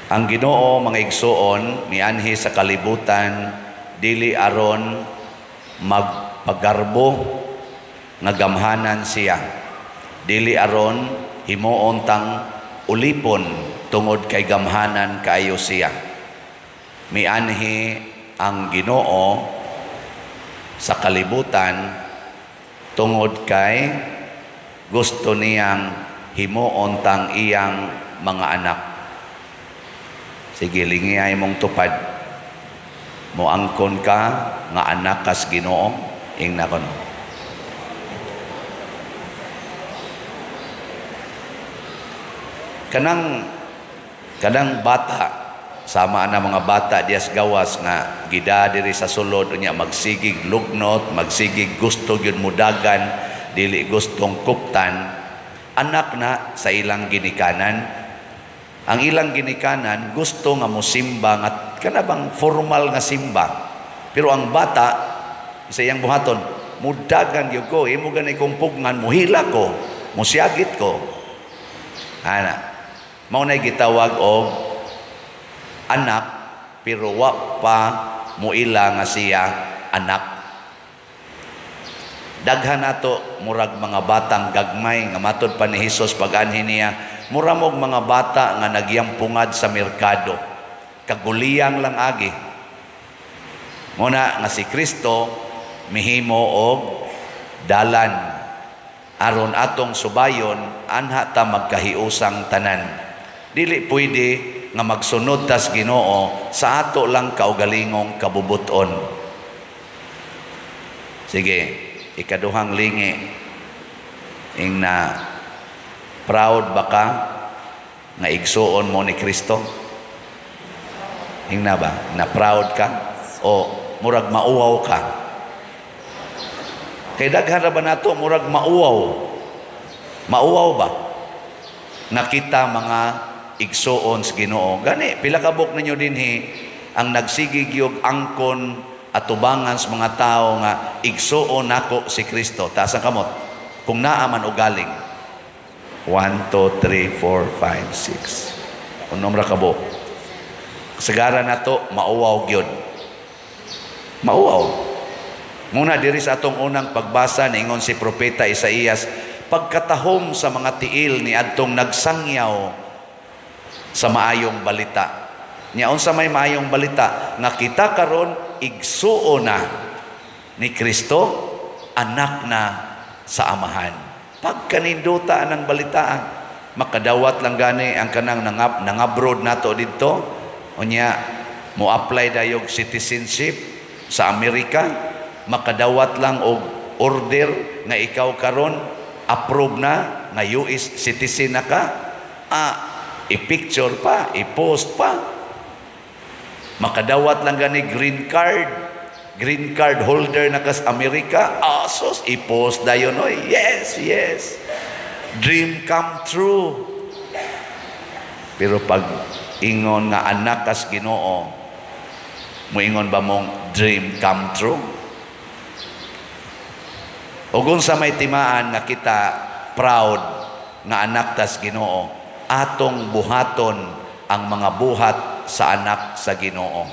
Ang Ginoo, mga igsoon, mianhi sa kalibutan, dili aron magpagarbo nga gamhanan siya. Dili aron himuon tang ulipon tungod kay gamhanan kaayo siya. Mianhi ang Ginoo sa kalibutan tungod kay gusto niyang himuon tang iyang mga anak. Sige, lingiyay mong tupad. Moangkon ka nga anak kas Ginoo, ing nakono. Kanang bata, sama na mga bata dias gawas nga gida diri sa sulod unya magsigig lugnot, magsigig gusto gyud mudagan, dili gustong kuptan, anak na sa ilang ginikanan. Ang ilang ginikanan gusto nga mosimba nga kanabang formal nga simba. Pero ang bata sa iyang buhaton, mudagan gyud ko, imo ganay kong pugngan, muhila ko, musyagit ko. Ana, mao nay gitawag og anak pero wa pa muila nga siya anak. Daghan nato murag mga batang gagmay nga matud pa ni Hesus pag-anhi niya, muramog mga bata nga nagyampungad sa merkado. Kaguliyang lang agi. Muna nga si Kristo mihimo og dalan aron atong subayon anha ta magkahiusang tanan. Dili pwede nga magsunod tas Ginoo sa ato lang kaugalingong kabubuton. Sige, ikaduhang lingi ing na proud ba ka nga igsuon mo ni Kristo? Ing na ba? Na proud ka? O murag mauwaw ka? Kay daghan ra ba nato murag mauwaw? Mauwaw ba? Nakita mga igsuon sa Ginoo. Gani, pila ka buk ninyo dinhi ang nagsigig yung angkon at tubangan sa mga tao nga igsuon nako si Kristo. Taas ang kamot. Kung naaman o galing. 1, 2, 3, 4, 5, 6. Kung numra ka buk. Sagara na to, mauwaw gyud. Mauwaw. Muna diri sa atong unang pagbasa niingon si Propeta Isaías, pagkatahom sa mga tiil ni adtong nagsangyaw sa maayong balita. Niyaon sa may maayong balita nga kita karon igsuo na ni Kristo, anak na sa amahan. Pagkaninduta ang balitaan, makadawat lang gani ang kanang nangabroad nato dito. Unya mo apply dayog citizenship sa Amerika, makadawat lang og order nga ikaw karon approve na nga US citizen na ka. I-picture pa, i-post pa. Makadawat lang gani green card holder na kas Amerika. Sos i-post dayon oy. Yes, yes. Dream come true. Pero pag ingon nga anak kas Ginoo, moingon ba mong dream come true? Ug sa may timaan nga kita proud nga anak tas Ginoo, atong buhaton ang mga buhat sa anak sa Ginoo.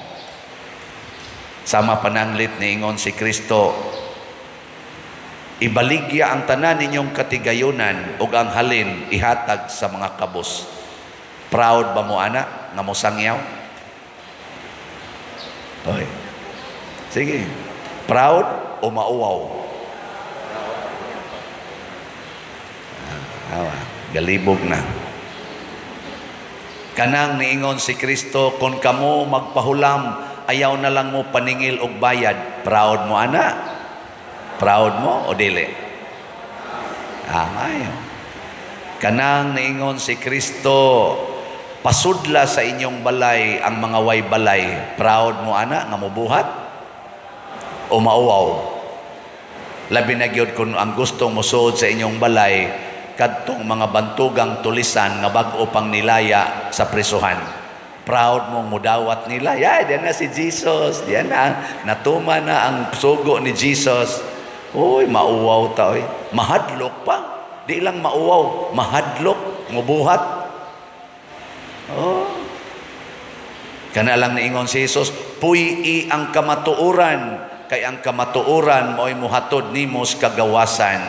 Sama pananglit ni ingon si Kristo, ibaligya ang tanan ninyong katigayunan ug ang halin ihatag sa mga kabus. Proud ba mo ana nga mosangyaw? Oy. Sige. Proud o mauwaw? Galibog na. Kanang niingon si Kristo, kung kamo magpahulam, ayaw na lang mo paningil og bayad. Proud mo ana? Proud mo o dili? Ayaw. Kanang niingon si Kristo, pasudla sa inyong balay ang mga way balay. Proud mo ana nga mobuhat o mauwaw? Labi na gyud kung ang gustong mosuod sa inyong balay kadtong mga bantugang tulisan nga bag-o pang nilaya sa prisuhan. Proud mong mudawat nila. Diyan na si Jesus. Diyan na. Natuma na ang sugo ni Jesus. Uy, mauwaw ta. Mahadlok pa. Di lang mauwaw. Mahadlok. Mubuhat. Oh. Kana lang niingon si Jesus, puy ang kamatuoran, kay ang kamatuoran mo'y muhatod nimo sa kagawasan.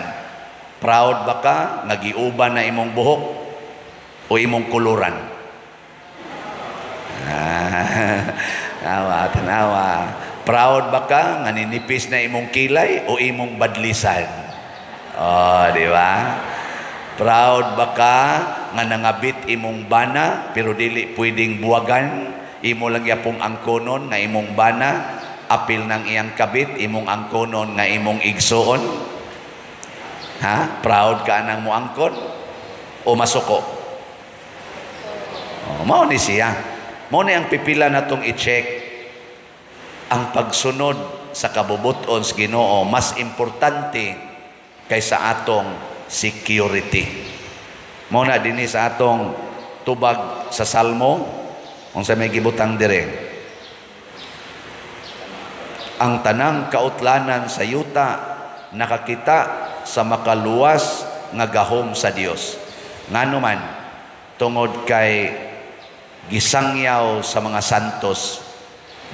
Proud ba ka nga giuban na imong buhok o imong kuluran? Tanawa. Proud ba ka nga ninipis na imong kilay o imong badlisan? Oh, di ba? Proud ba ka nga nangabit imong bana pero dili pwedeng buwagan? Imo lang yapong angkonon nga imong bana, apil ng iyang kabit, imong angkonon nga imong igsoon? Ha? Proud ka nang mo angkon o masuko? Oh, mao ni siya. Mao ni ang pipila natong i-check. Ang pagsunod sa kabubuton sa Ginoo mas importante kaysa atong security. Mao na dinhi sa atong tubag sa Salmo, unsa may gibutang dire. Ang tanang kautlanan sa yuta nakakita sa makaluwas nga gahom sa Dios. Ngano man tungod kay gisangyaw sa mga santos,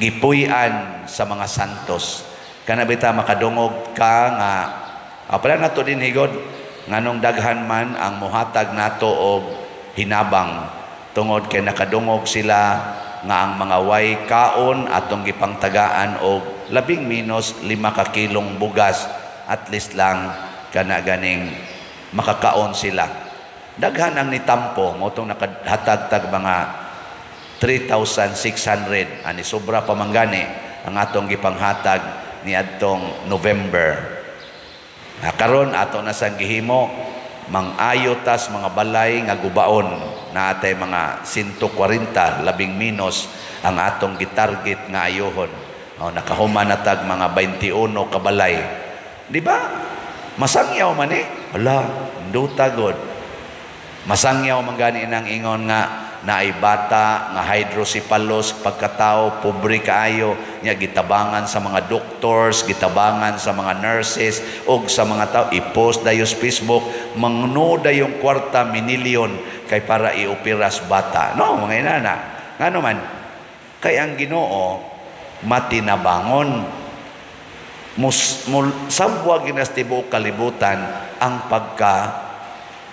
gipuy-an sa mga santos. Kana bita makadungog ka nga apala nato din higod nganong daghan man ang muhatag nato og hinabang tungod kay nakadungog sila nga ang mga way kaon atong gipangtagaan og labing minus 5 ka kilong bugas, at least lang kana ganing makakaon sila. Daghan ang nitampo mo tong nakahatag tag mga 3,600 ani sobra pa manggani ang atong gipanghatag ni adtong November. Karon ato na sang gihimo mangayo tas mga balay nga gubaon na atay mga 140 labing minus ang atong gitarget nga ayohon. Nakahuman na tag mga 21 ka balay. Di ba? Masangyaw man Hala, nduta god. Masangyaw man gani nang ingon nga naay bata nga hydrocephalus pagkatao pobre kaayo nya gitabangan sa mga doctors, gitabangan sa mga nurses og sa mga tao i-post dayo sa Facebook mangno dayong kwarta minilyon kay para ioperas bata. No, mga inana. Ngano man kay ang Ginoo matinabangon sabwa ginas tibuok kalibutan ang pagka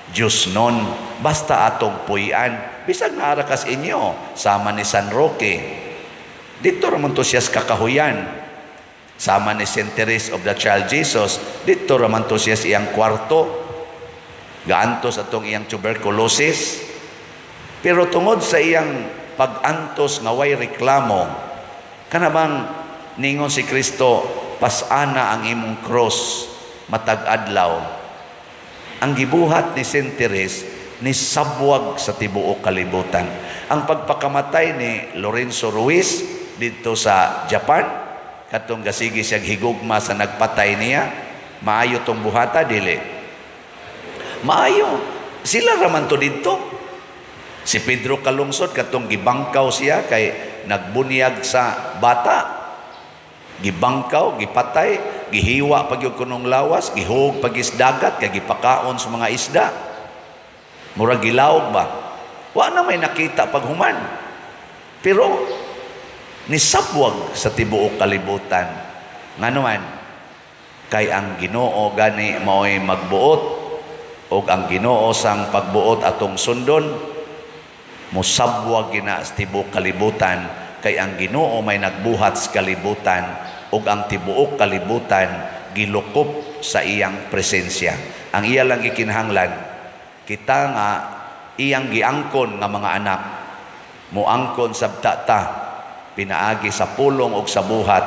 Diyos nun. Basta atong puy-an. Bisag naarakas inyo, sama ni San Roque. Dito raman to siya kakahuyan. Sama ni St. Teresa of the Child Jesus. Dito raman to siya iyang kwarto. Gaantos atong iyang tuberculosis. Pero tungod sa iyang pag-antos nga way reklamo, kanabang ningon si Kristo, pasana ang imong cross matag adlaw. Ang gibuhat ni St. Teresa ni sabwag sa tibuok kalibutan. Ang pagpakamatay ni Lorenzo Ruiz dito sa Japan, katong gasigi siyang higugma sa nagpatay niya, maayo tong buhata dili. Maayo. Sila raman to dito. Si Pedro Calungsod katong gibangkaw siya kay nagbunyag sa bata. Gibangkaw, gipatay, gihiwa pag yung kunong lawas, gihug pag isdagat, kay gipakaon sa mga isda. Murag gilawog ba? Wa na may nakita pag human. Pero nisabwag sa tibuok kalibutan. Ngano man kay ang Ginoo gani mao'y magbuot og ang Ginoo sang pagbuot atong sundon musabwag gina sa tibuok kalibutan kay ang Ginoo may nagbuhat sa kalibutan ug ang tibuok kalibutan gilukop sa iyang presensya. Ang iya lang gikinahanglan kita nga iyang giangkon nga mga anak muangkon sabta ta pinaagi sa pulong ug sa buhat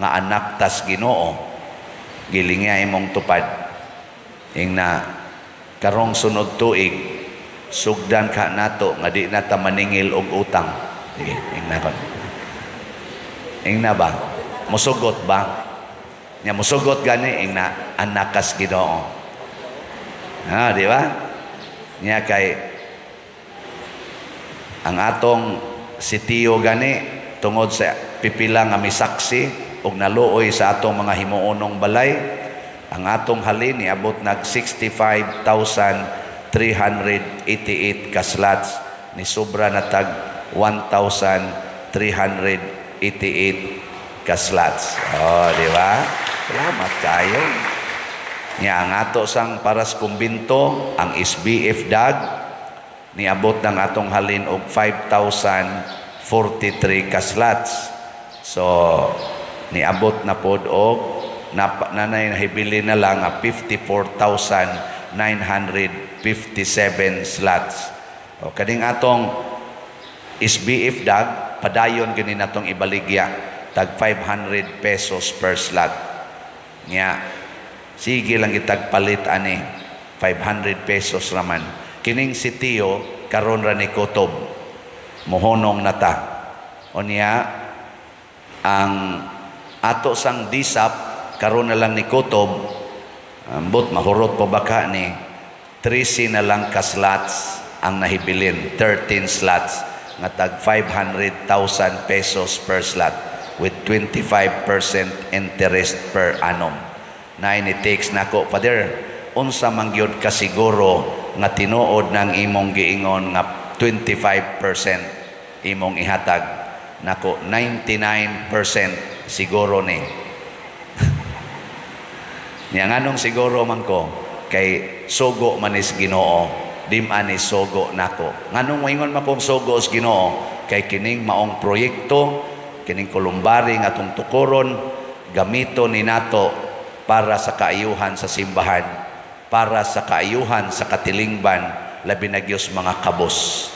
nga anak tas Ginoo gilingya imong tupad ingna karong sunod tuig sugdan ka nato nga di na ta maningil og utang. Sige, ingna kon. Ingna ba? Musugot ba? Nya musugot gani ingna anak kas Ginoo. Di ba? Nya kay ang atong sitiyo gani tungod sa pipila nga misaksi ug naluoy sa atong mga himuonong balay, ang atong halin niabot nag 65,388 ka slots ni sobra na tag 1,000 388 ka slots. Oh, di ba? Salamat kayo. Nya ang ato sang paras kumbinto, ang SBF DAG, niabot ng atong halin og 5,043 ka slots. So, niabot na pod og nanay nahibili na lang 54,957 slots. O kaning atong SBF DAG, padayon gani natong ibaligya, tag 500 pesos per slot. Nya, sige lang itagpalit ani 500 pesos raman. Kining si Tio karon ra ni kutob. Mohonong nata. O niya ang ato sang disap karon na lang ni kutob. Ambot mahurot pa baka ni 13 na lang ka slots ang nahibilin, 13 slots nga tag 500,000 pesos per slot with 25% interest per annum. Na ini-takes nako, Father, unsa man gyud ka siguro nga tinuod ng imong giingon nga 25% imong ihatag. Nako, 99% siguro ni. Niya nganong siguro man ko, kay sugo man is Ginoo, dim ani sugo nako. Nganong moingon man kong sugo is Ginoo, kay kining maong proyekto, kining kulumbari nga atong tukuron, gamito ni nato para sa kaayuhan sa simbahan, para sa kaayuhan sa katilingban, labi na Diyos mga kabos.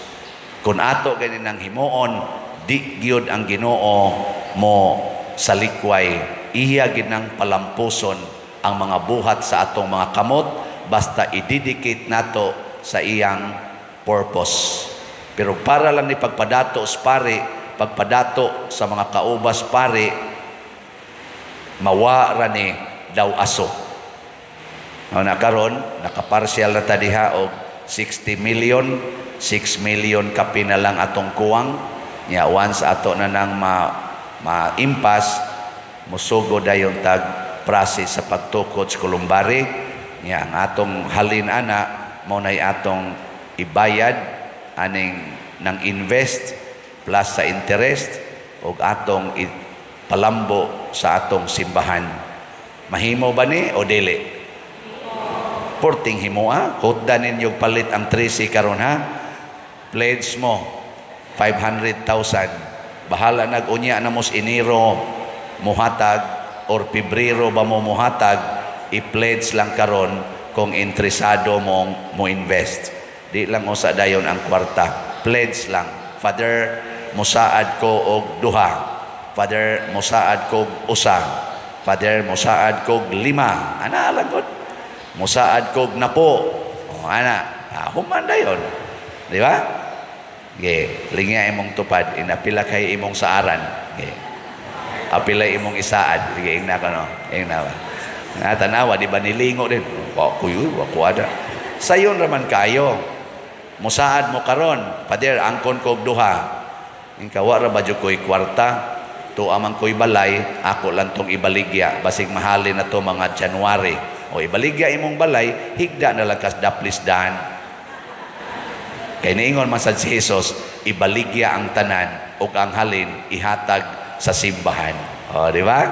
Kung ato ganin ang himuon, di gyud ang Ginoo mo sa likway, iya ginang palampuson ang mga buhat sa atong mga kamot, basta ididikit nato sa iyang purpose. Pero para lang ni pagpadato sa pare, pagpadato sa mga kaubas pare, mawara ni daw aso. Na karon nakaparsyal na ta diha og 60 million, 6 million kapi na lang atong kuwang. Nya once ato na nang ma-impas, musugo dayon tag process sa pagtukod sa kulumbari. Nya ang atong halin ana mo nay atong ibayad aning nang invest plus sa interest og atong palambo sa atong simbahan. Mahimo ba ni o dili? Porting himoa, hutdan ninyo palit ang 13 karon ha. Pledge mo 500,000. Bahala nag-unya na mos Enero muhatag or Pebrero ba mo muhatag, i-pledge lang karon kung interesado mong mo invest. Di lang usa dayon ang kwarta. Pledge lang. Father, musaad ko og duha. Father, musaad ko og usa. Father, musaad kog 5. Ana alagod. Musaad kog 10. O ana, human dayon. Di ba? Ge, lingya imong tupad, inapila kay imong saaran. Ge. Apila imong isaad. Ge, ingna ko no. Ingna ba. Tanawa, di ba nilingo din? Wa ko ada. Sayon raman kayo. Musaad mo karon, Father, angkon kog duha. Ingkawa ra ba jud koy kwarta? To amang ko'y balay, ako lang tong ibaligya. Basig mahalin na to mga January. O ibaligya imong balay, higda na lang kas daplisdahan. Kaya niingon man sa si Jesus, ibaligya ang tanan o ang halin, ihatag sa simbahan. O, di ba?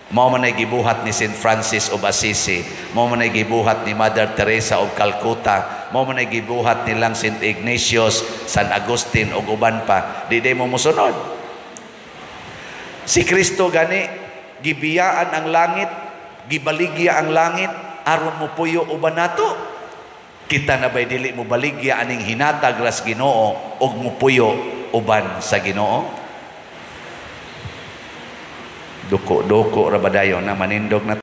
Mao man ay gibuhat ni St. Francis of Assisi, mao man ay gibuhat ni Mother Teresa of Calcutta, mao man ay gibuhat nilang St. Ignatius, San Agustin o uban pa. Di mo musunod. Si Kristo gani, gibiyaan ang langit, gibaligya ang langit, aron mo puyo uban nato. Kita na ba'y dili mo baligya aning hinatag ras Ginoo, og mo puyo uban sa Ginoo? Duko-duko ra ba dayon na manindog na